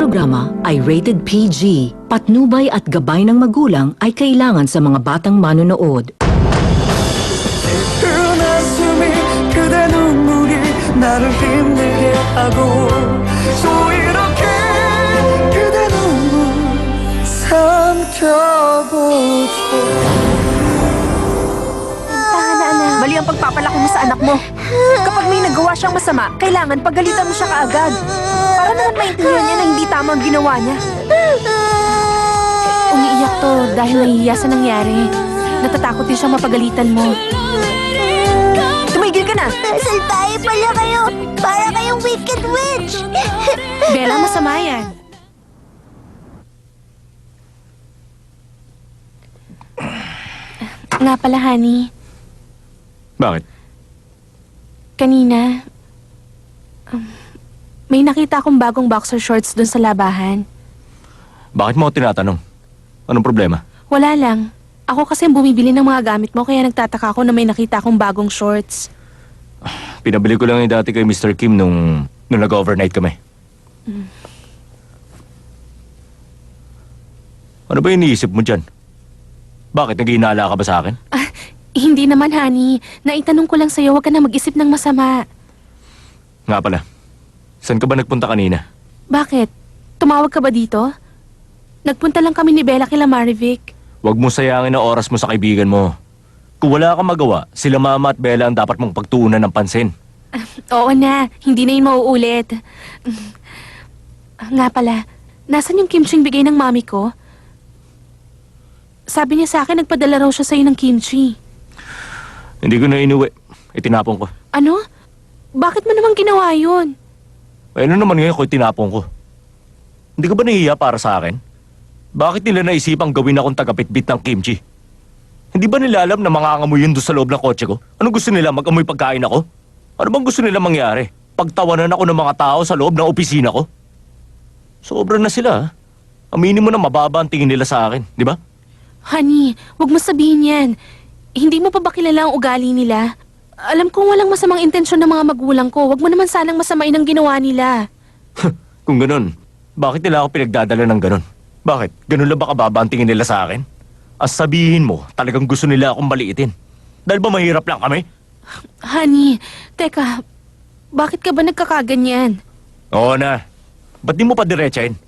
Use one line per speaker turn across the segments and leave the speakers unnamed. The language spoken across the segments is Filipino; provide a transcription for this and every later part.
Programa ay rated PG. Patnubay at gabay ng magulang ay kailangan sa mga batang manonood.
그대 눈물이 나를 힘들게 하고 또 이렇게 그대 눈물 삼켜보죠.
Mali ang pagpapalaki mo sa anak mo. Kapag may nagawa siyang masama, kailangan pagalitan mo siya kaagad. Para naman maintindihan niya na hindi tama ang ginawa niya. Umiiyak to dahil nahihiya sa nangyari. Natatakot din siyang mapagalitan mo. Tumigil ka na!
Salbahe pala kayo! Para kayong wicked witch!
Bella, masama yan. Nga pala, honey.
Bakit?
Kanina, may nakita akong bagong boxer shorts dun sa labahan.
Bakit mo ako tinatanong? Anong problema?
Wala lang. Ako kasi ang bumibili ng mga gamit mo kaya nagtataka ako na may nakita akong bagong shorts.
Pinabili ko lang yung dati kay Mr. Kim nung nag-overnight kami. Ano ba yung iniisip mo dyan? Bakit? Nag-iinala ka ba sa akin?
Hindi naman, honey. Naitanong ko lang sa'yo, huwag ka na mag-isip ng masama.
Nga pala, saan ka ba nagpunta kanina?
Bakit? Tumawag ka ba dito? Nagpunta lang kami ni Bella kila Marivic.
Huwag mong sayangin ang oras mo sa kaibigan mo. Kung wala kang magawa, sila Mama at Bella ang dapat mong pagtuunan ng pansin.
Oo na, hindi na yun mauulit. Nga pala, nasan yung kimching bigay ng mami ko? Sabi niya sa akin, nagpadala raw siya sa'yo ng kimchi.
Hindi ko na inuwi. Itinapon ko.
Ano? Bakit mo naman ginawa yun?
Eh, ano naman ngayon ko itinapon ko? Hindi ka ba nahihiya para sa akin? Bakit nila naisipang gawin akong tagapitbit ng kimchi? Hindi ba nila alam na mangangamoy yun doon sa loob ng kotse ko? Ano gusto nila? Mag-amoy pagkain ako? Ano bang gusto nila mangyari? Pagtawanan ako ng mga tao sa loob ng opisina ko? Sobra na sila, ha? Aminin mo na mababa ang tingin nila sa akin, di ba?
Honey, wag mo sabihin yan. Hindi mo pa ba kilala ang ugali nila? Alam kong walang masamang intensyon ng mga magulang ko. Wag mo naman sanang masamain ang ginawa nila.
Kung ganun, bakit nila ako pinagdadala ng ganun? Bakit? Ganun lang ba kababa ang tingin nila sa akin? As sabihin mo, talagang gusto nila akong maliitin. Dahil ba mahirap lang kami?
Honey, teka, bakit ka ba nagkakaganyan?
Oo na. Ba't di mo pa diretsahin?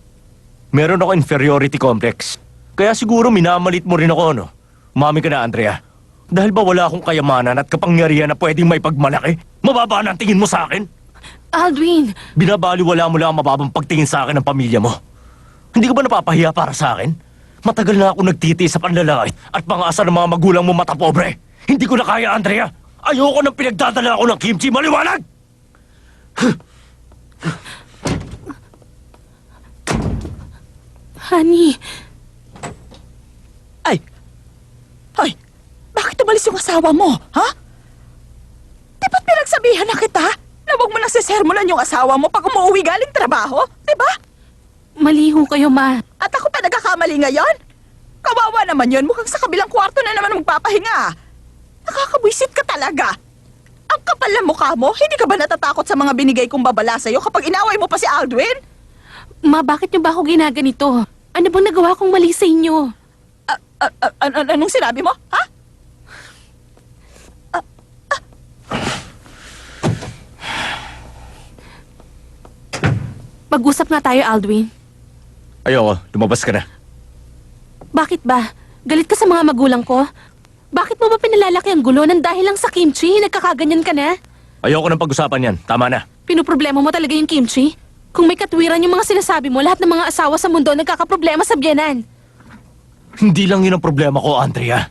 Meron ako inferiority complex. Kaya siguro minamalit mo rin ako, no? Umami ka na, Andrea. Dahil ba wala akong kayamanan at kapangyarihan na pwedeng may pagmalaki? Mababa na ang tingin mo sa akin?
Aldwin!
Binabaliwala mo lang ang mababang pagtingin sa akin ng pamilya mo. Hindi ka ba napapahiya para sa akin? Matagal na ako nagtitiis sa panlalait at pang-asa ng mga magulang mo mata pobre. Hindi ko na kaya, Andrea. Ayoko nang pinagdadala ako ng kimchi. Maliwanag!
Honey,
Hoy, bakit umalis yung asawa mo, ha? Di ba't pinagsabihan na kita na huwag mo nang sisermonan yung asawa mo pag umuwi galing trabaho? Di ba?
mali ho kayo, ma.
At ako pa nagkakamali ngayon? Kawawa naman yun, mukhang sa kabilang kwarto na naman magpapahinga. Nakakabwisit ka talaga. Ang kapal na mukha mo, hindi ka ba natatakot sa mga binigay kong babala sa'yo kapag inaway mo pa si Aldwin?
Ma, bakit niyo ba ako ginaganito? Ano bang nagawa kong mali sa inyo?
Anong sinabi mo, ha?
Mag-usap nga tayo, Aldwin.
Ayoko, lumabas ka na.
Bakit ba? Galit ka sa mga magulang ko? Bakit mo ba pinalalaki ang gulo nang dahil lang sa kimchi? Nagkakaganyan ka na?
Ayoko ng pag-usapan yan. Tama na.
Pinoproblema mo talaga yung kimchi? Kung may katwiran yung mga sinasabi mo, lahat ng mga asawa sa mundo nagkakaproblema sa biyanan.
Hindi lang yun ang problema ko, Andrea.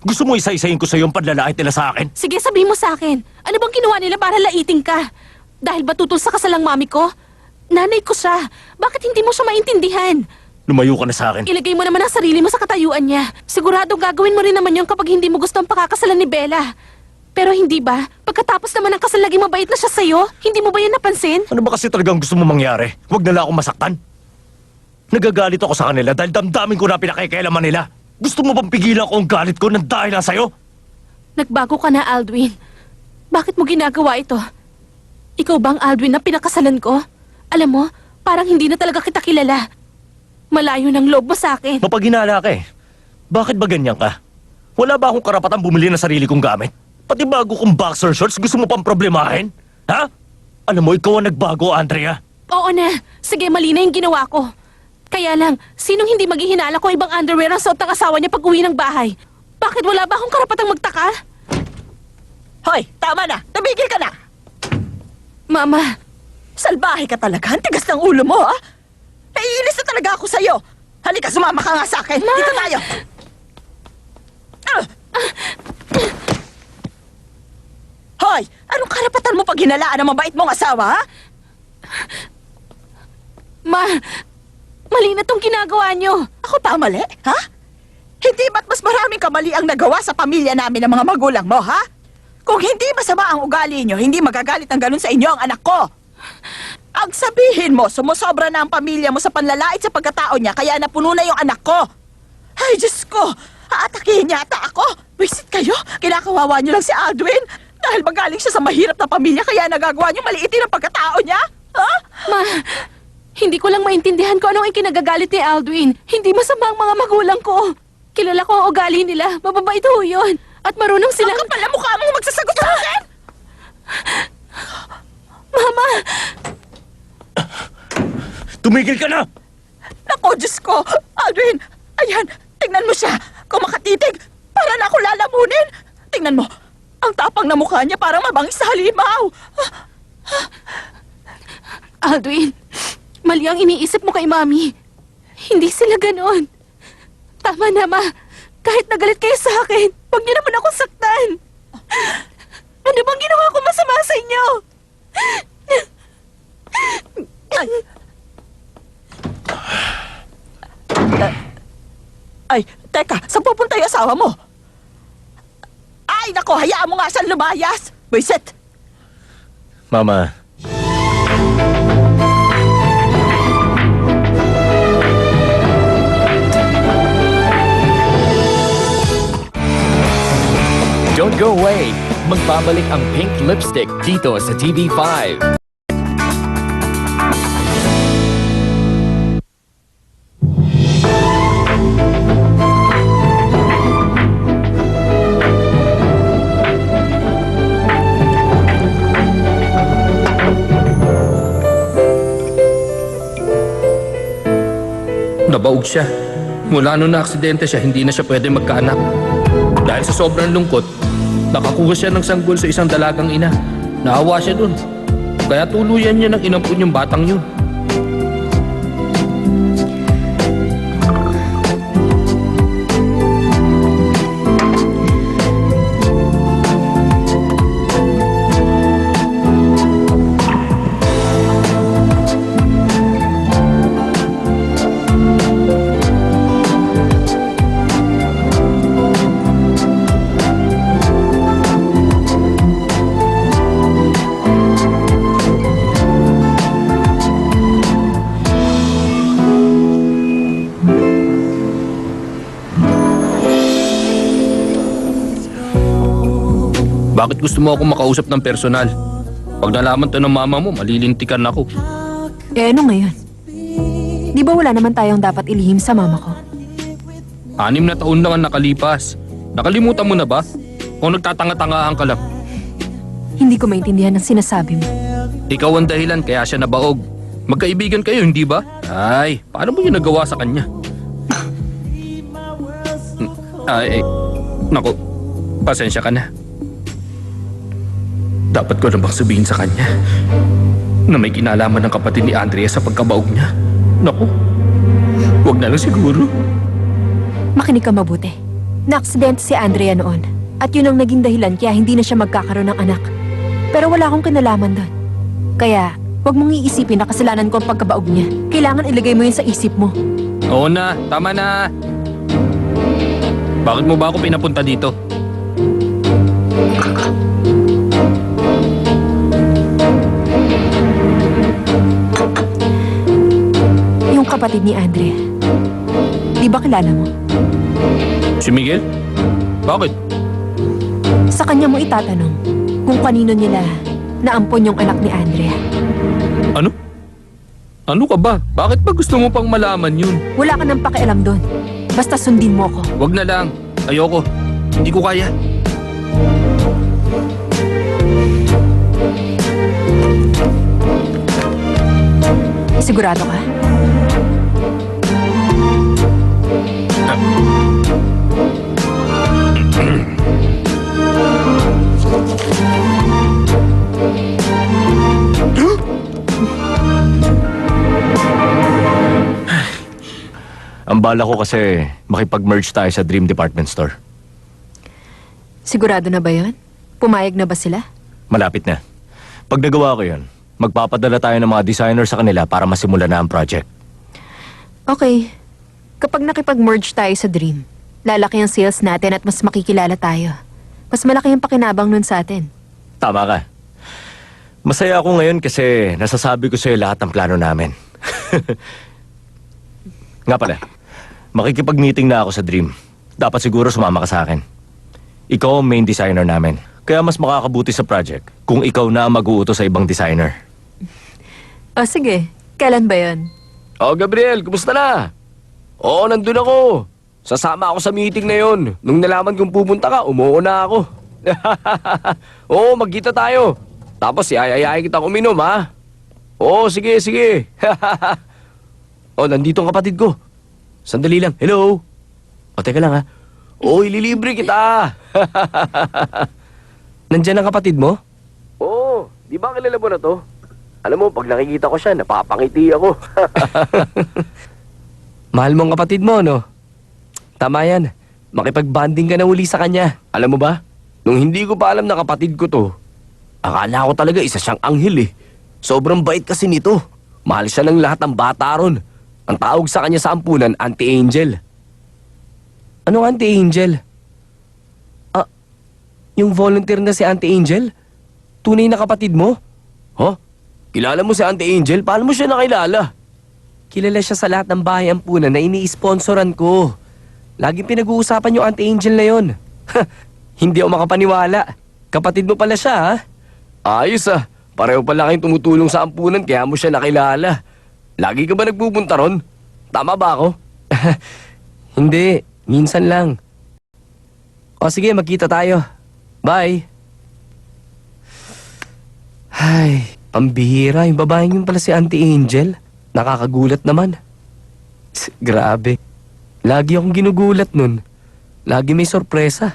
Gusto mo isa-isahin ko sa yung panlalait nila sa akin?
Sige, sabihin mo sa akin. Ano bang ginawa nila para laiting ka? Dahil ba tutol sa kasalang mami ko? Nanay ko siya. Bakit hindi mo siya maintindihan?
Lumayo ka na sa akin.
Ilagay mo naman ang sarili mo sa katayuan niya. Siguradong gagawin mo rin naman yun kapag hindi mo gusto ang pakakasalan ni Bella. Pero hindi ba? Pagkatapos naman ng kasal laging mabait na siya sa'yo, hindi mo ba yan napansin?
Ano ba kasi talagang gusto mo mangyari? Huwag na lang akong masaktan. Nagagalit ako sa kanila dahil damdamin ko na pinakikialaman nila. Gusto mo bang pigilan ko ang galit ko nang dahil lang sa'yo?
Nagbago ka na, Aldwin. Bakit mo ginagawa ito? Ikaw ba ang Aldwin na pinakasalan ko? Alam mo, Parang hindi na talaga kita kilala. Malayo ng loob mo sa akin.
Mapaghinala ka eh. Bakit ba ganyan ka? Wala ba akong karapatang bumili ng sarili kong gamit? Pati bago kong boxer shorts, gusto mo pang problemahin? Ha? Alam mo, ikaw ang nagbago, Andrea.
Oo na. Sige, mali na yung ginawa ko. Kaya lang, sinong hindi maghihinala kung ibang underwear ang suot ng asawa niya pag uwi ng bahay? Bakit wala ba akong karapatang magtaka?
Hoy, tama na! Tumigil ka na!
Mama,
Salbahe ka talaga. Ang tigas ng ulo mo, ha? Naiinis na talaga ako sa'yo. Halika, sumama ka nga sa akin. Dito tayo. Hoy, anong karapatan mo pag hinalaan ng mabait mong asawa, ha?
mali na tong ginagawa niyo.
Ako pa mali, ha? Hindi ba't mas maraming kamali ang nagawa sa pamilya namin ng mga magulang mo, ha? Kung hindi masama ang ugali nyo, hindi magagalit ng ganun sa inyo ang anak ko. Ang sabihin mo, sumusobra na ang pamilya mo sa panlalait sa pagkatao niya, kaya napuno na yung anak ko. Ay, Diyos ko! Aatakihin niya ata ako! Wisit kayo! Kinakawawa niyo lang si Aldwin! Dahil magaling siya sa mahirap na pamilya, kaya nagagawa niyo maliitin ang pagkatao niya? Ha?
Hindi ko lang maintindihan kung anong ikinagagalit ni Aldwin. Hindi masama ang mga magulang ko. Kilala ko ang ugali nila. Mababait ho yun. At marunong silang...
Ang kapal na mukha mong magsasagot sa akin!
Mama!
Tumigil ka na!
Naku, Diyos ko! Aldwin! Ayan! Tingnan mo siya! Kung makatitig, para na ako lalamunin! Tingnan mo! Ang tapang na mukha niya parang mabangis sa halimaw!
Aldwin, mali ang iniisip mo kay Mami. Hindi sila ganon. Tama na, Ma. Kahit nagalit kayo sa akin, huwag niyo naman akong saktan. Ano bang ginawa ko masama sa inyo?
Ay, teka, saan pupunta yung asawa mo? Ay, nako, hayaan mo nga siyang lumayas! Wisit!
Mama,
Don't go away! Magbabalik ang Pink Lipstick dito sa TV5.
Nabaog siya. Mula nung na-aksidente siya, hindi na siya pwede magkaanak. Dahil sa sobrang lungkot, nakakuha siya ng sanggol sa isang dalagang ina. Naawa siya dun. Kaya tuluyan niya ng inampun yung batang yun. Bakit gusto mo ako makausap ng personal? Pag nalaman to ng mama mo, malilintikan ako.
Eh ano ngayon? Di ba wala naman tayong dapat ilihim sa mama ko?
6 na taon na ang nakalipas. Nakalimutan mo na ba? O nagtatanga-tangaan ka lang?
Hindi ko maintindihan ang sinasabi mo.
Ikaw ang dahilan kaya siya nabaog. Magkaibigan kayo, hindi ba? Ay, paano mo yun nagawa sa kanya? Ay, naku, pasensya ka na. Dapat ko na bang sabihin sa kanya na may kinalaman ng kapatid ni Andrea sa pagkabaog niya? Naku, wag na lang siguro.
Makinig ka mabuti. Na-aksidente si Andrea noon. At yun ang naging dahilan kaya hindi na siya magkakaroon ng anak. Pero wala akong kinalaman doon. Kaya, wag mong iisipin na kasalanan ko ang pagkabaog niya. Kailangan ilagay mo yun sa isip mo.
Oo na, tama na. Bakit mo ba ako pinapunta dito?
Yung kapatid ni Andrea. Di ba kilala mo?
Si Miguel? Bakit?
Sa kanya mo itatanong kung kanino nila naampon yung anak ni Andrea.
Ano? Ano ka ba? Bakit ba gusto mo pang malaman yun?
Wala ka nang pakialam doon. Basta sundin mo ako.
Wag na lang. Ayoko. Hindi ko kaya.
Sigurado ka?
Ang bala ko kasi makipag-merge tayo sa Dream Department Store.
Sigurado na ba yon? Pumayag na ba sila?
Malapit na. Pag nagawa ko yun, magpapadala tayo ng mga designer sa kanila para masimula na ang project.
Okay. Kapag nakipag-merge tayo sa Dream, lalaki ang sales natin at mas makikilala tayo. Mas malaki ang pakinabang nun sa atin.
Tama ka. Masaya ako ngayon kasi nasasabi ko sa'yo lahat ng plano namin. Nga pala, makikipag-meeting na ako sa Dream. Dapat siguro sumama ka sa akin. Ikaw ang main designer namin. Kaya mas makakabuti sa project kung ikaw na ang mag-uutos sa ibang designer.
O sige, kailan ba yon?
Oh, Gabriel, kumusta na? Oo, nandun ako. Sasama ako sa meeting na yon. Nung nalaman kong pupunta ka, umuo na ako. Oo, magkita tayo. Tapos iayayain kita uminom, ha? Oo, sige, sige. Oh, nandito ang kapatid ko. Sandali lang. Hello? O, teka lang, ha? Oo, ililibre kita. Nandyan ang kapatid mo? Oo, di ba kilala mo na to? Alam mo, pag nakikita ko siya, napapangiti ako. Mahal mo ang kapatid mo, no? Tama yan. Makipag-banding ka na uli sa kanya. Alam mo ba? Nung hindi ko pa alam na kapatid ko to, akala ko talaga isa siyang anghel eh. Sobrang bait kasi nito. Mahal siya ng lahat ng bata ron. Ang tawag sa kanya sa ampunan, Auntie Angel. Anong Auntie Angel? Ah, yung volunteer na si Auntie Angel? Tunay na kapatid mo? Huh? Kilala mo si Auntie Angel? Paano mo siya nakilala? Kilala siya sa lahat ng bahay ampunan na ini-sponsoran ko. Laging pinag-uusapan yung Auntie Angel na yon. Hindi ako makapaniwala. Kapatid mo pala siya, ha? Ayos ah. Pareho pala kayong tumutulong sa ampunan kaya mo siya nakilala. Lagi ka ba nagpupunta ron? Tama ba ako? Hindi. Minsan lang. O sige, magkita tayo. Bye. Ay, pambihira. Yung babaeng yun pala si Auntie Angel. Nakakagulat naman. Grabe. Lagi akong ginugulat nun. Lagi may sorpresa.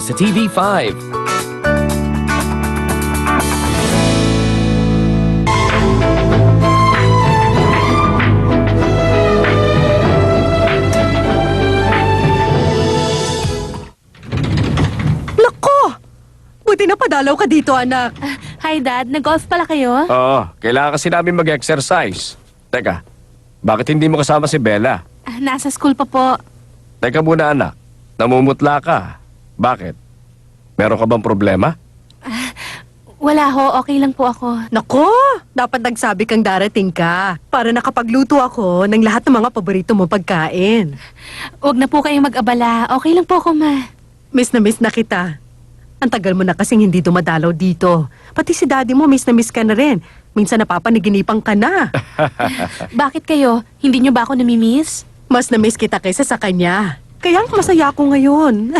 Sa TV5.
Lako! Buti na padalaw ka dito, anak.
Hi, Dad. Nag-golf pala kayo?
Oo, kailangan kasi namin mag-exercise. Teka, bakit hindi mo kasama si Bella?
Nasa school pa po.
Teka muna anak, namumutla ka. Bakit? Meron ka bang problema?
Wala ho. Okay lang po ako.
Nako, dapat nagsabi kang darating ka para nakapagluto ako ng lahat ng mga paborito mo pagkain.
Huwag na po kayong mag-abala. Okay lang po ako, Ma.
Miss na kita. Ang tagal mo na kasing hindi dumadalaw dito. Pati si daddy mo, miss ka na rin. Minsan napapaniginipan ka na.
Bakit kayo? Hindi niyo ba ako namimiss?
Mas na-miss kita kaysa sa kanya. Kaya masaya ako ngayon.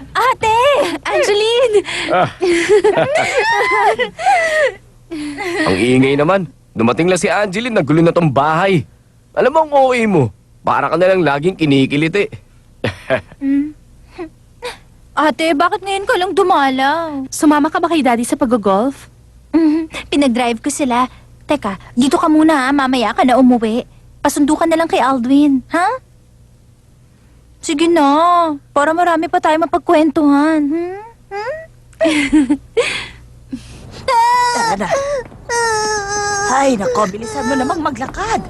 Ate! Angeline!
Ang ingay naman. Dumating lang si Angeline, nagulo na tong bahay. Alam mo ang OA mo, para ka na lang laging kinikiliti.
Ate, bakit ngayon ka lang dumalaw?
Sumama ka ba kay Daddy sa pag-golf?
Pinag-drive ko sila. Teka, dito ka muna ha, mamaya ka na umuwi. Pasundo ka na lang kay Aldwin, ha? Sige na, para marami pa tayo mapagkwentuhan.
Tara na. Ay, nako, bilisan mo namang maglakad.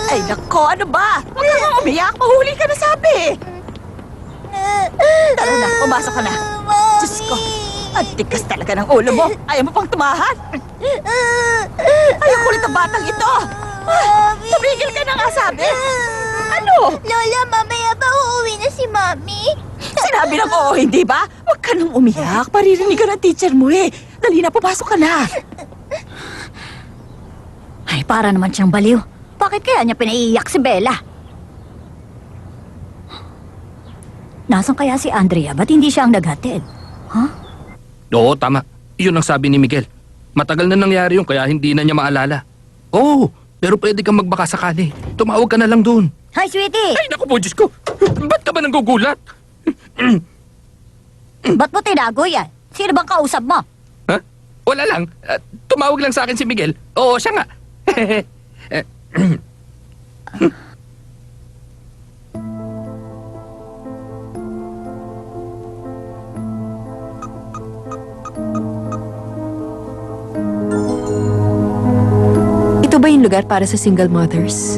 Ay, nako, ano ba? Huwag ka nga umiyak, mahuli ka na sabi. Tara na, pumasok ka na. Diyos ko, ang tikas talaga ng ulo mo. Ayaw mo pang tumahan. Ay, ang kulit ang batang ito. Tumigil ka na nga sabi. Ano?
Lola, mamaya ba uuwi na si Mami?
Sinabi na ko, hindi ba? Huwag ka nang umiyak. Paririnig ka ng teacher mo eh. Dali na, papasok ka na.
Ay, para naman siyang baliw. Bakit kaya niya pinaiiyak si Bella? Nasaan kaya si Andrea? Ba't hindi siya ang naghatid?
Oo, tama. Yun ang sabi ni Miguel. Matagal na nangyari yun kaya hindi na niya maalala. Oo, pero pwede kang magbaka sakali. Tumawag ka na lang doon.
Hi, sweetie!
Ay, naku po, Diyos ko. Ba't ka ba nanggugulat?
Ba't mo tinago yan? Sino bang kausap mo?
Ha? Wala lang. Tumawag lang sa akin si Miguel. Oo, siya nga.
Ito ba yung lugar para sa single mothers?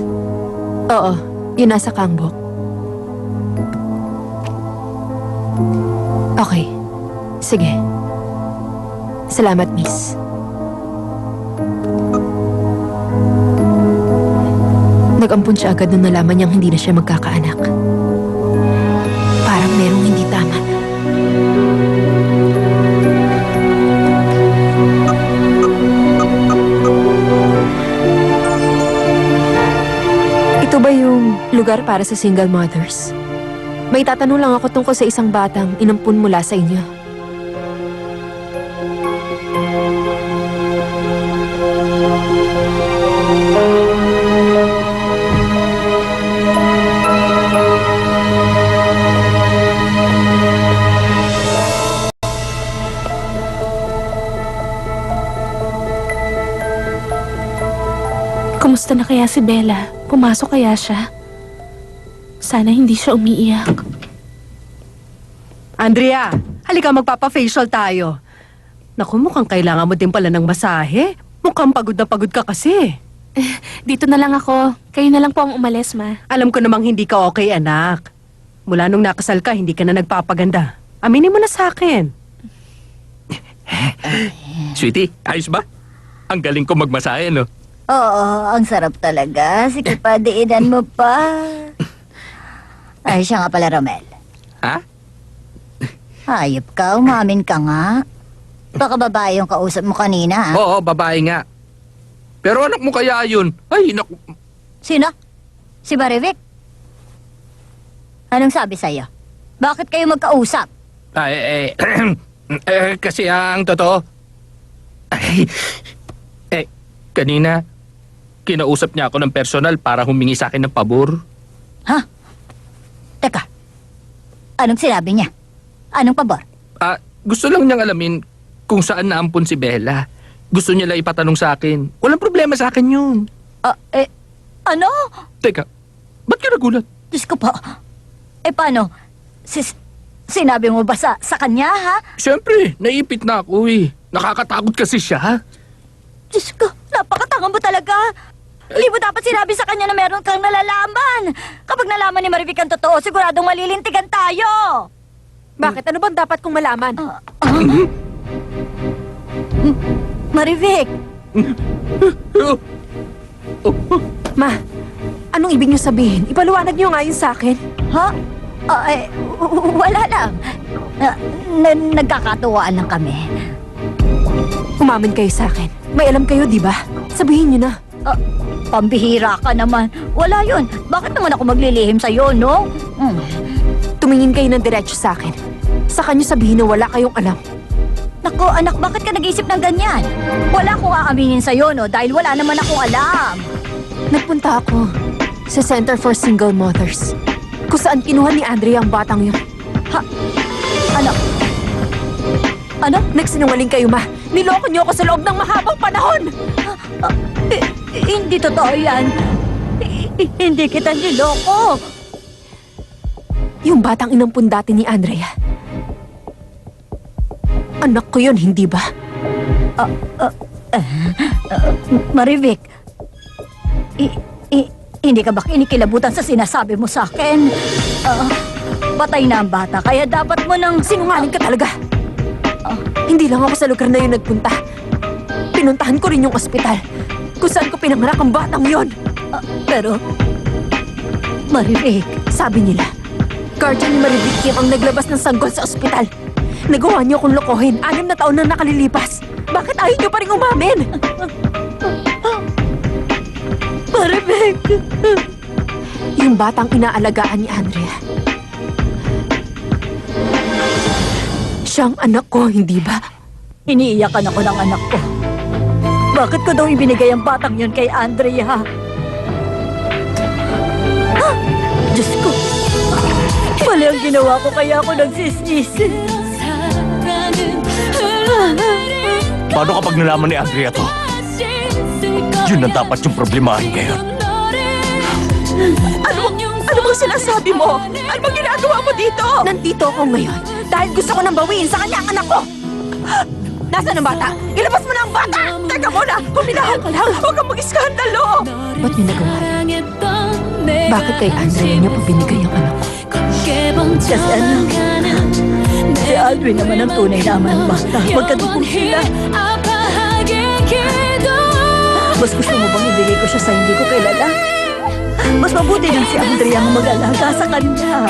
Oo, yun nasa Kangbok. Okay. Sige. Salamat, miss. Nag-ampun siya agad nung nalaman niyang hindi na siya magkakaanak. Parang merong hindi tama. Ito ba yung lugar para sa single mothers? May tatanong lang ako tungkol sa isang batang inampun mula sa inyo.
Kumusta na kaya si Bella? Pumasok kaya siya? Sana hindi siya umiiyak.
Andrea, halika magpapa-facial tayo. Naku, mukhang kailangan mo din pala ng masahe. Mukhang pagod na pagod ka kasi.
Dito na lang ako. Kayo na lang po ang umalis, ma.
Alam ko namang hindi ka okay, anak. Mula nung nakasal ka, hindi ka na nagpapaganda. Aminin mo na sa akin.
Sweetie, ayos ba? Ang galing ko magmasahe, no?
Oo, ang sarap talaga. Sige pa, diinan mo pa. Ay, siya nga pala, Romel.
Ha?
Hayop ka, umamin ka nga. Baka babae yung kausap mo kanina, ah.
Oo, babae nga. Pero anak mo kaya yun? Ay, naku.
Sino? Si Marivic? Anong sabi sa'yo? Bakit kayo magkausap?
Ay, kasi ang totoo. Ay, kanina, kinausap niya ako ng personal para humingi sa akin ng pabor.
Ha? Teka, anong sinabi niya? Anong pabor?
Gusto lang niyang alamin kung saan naampun si Bella. Gusto niya lang ipatanong sa akin. Walang problema sa akin yun.
Ano?
Teka, ba't ka nagulat?
Diyos ko po. Paano? Sinabi mo ba sa kanya, ha?
Siyempre, naipit na ako eh. Nakakatakot kasi siya.
Diyos ko, napakatanga mo talaga. Hindi mo dapat sinabi sa kanya na meron kang nalalaman. Kapag nalaman ni Marivic ang totoo, siguradong malilintigan tayo.
Bakit? Ano bang dapat kong malaman?
Marivic,
Ma, anong ibig niyo sabihin? Ipaliwanag niyo nga yun sa akin.
ha? Wala lang. Nagkakatuwaan lang kami.
Umamin kayo sa akin. May alam kayo, di ba? Sabihin niyo na.
Pambihira ka naman. Wala yun. Bakit naman ako maglilihim sa'yo, no?
Tumingin kayo ng diretso sa akin. Saka niyo sabihin na wala kayong alam.
Naku, anak, bakit ka nag-isip ng ganyan? Wala akong aaminin sa'yo, no? Dahil wala naman akong alam.
Nagpunta ako sa Center for Single Mothers, kung saan kinuha ni Andrea ang batang yun.
Ano? Ano?
Nagsinungaling kayo, Ma. Niloko niyo ako sa loob ng mahabang panahon.
Hindi totoo yan. Hindi kita niloko.
Yung batang inampun dati ni Andrea. Anak ko yun, hindi ba?
Marivic, hindi ka ba kinikilabutan sa sinasabi mo sa akin? Patay na ang bata, kaya dapat mo nang...
Sinungaling ka talaga. Hindi lang ako sa lugar na yun nagpunta. Pinuntahan ko rin yung ospital kung saan ko pinanganak ang batang yon.
Pero
Maririg, sabi nila. Guardian ni Maririg Kim ang naglabas ng sanggol sa ospital. Nagawa niyo akong lokohin. 6 na taon nang nakalilipas. Bakit ayaw niyo pa rin umamin? Maririg! Yung batang inaalagaan ni Andrea. Siyang anak ko, hindi ba?
Iniiyakan ako ng anak ko. Bakit ko daw ibinigay ang batang yun kay Andrea? Ah! Diyos ko! Mali ang ginawa ko kaya ako nagsisisi.
Paano kapag nalaman ni Andrea to? Yun ang dapat yung problemahin ngayon.
Ano bang sinasabi mo? Ano bang ginagawa mo dito?
Nandito ako ngayon dahil gusto ko nang bawiin sa kanya ang anak ko. Nasaan ang bata? Ilabas mo na ang bata!
Teka muna! Huminahan ka lang! Huwag kang mag-iskandalo!
Ba't niyo nagawa yun? Bakit kay Andrea niyo pa binigay ang anak ko?
Kasi ano, si Aldrin naman ang tunay na ama ng bata. Magkadupong sila. Mas gusto mo bang ibigay ko siya sa hindi ko kilala? Mas mabuti nang si Andrea ang mag-alaga sa kanya.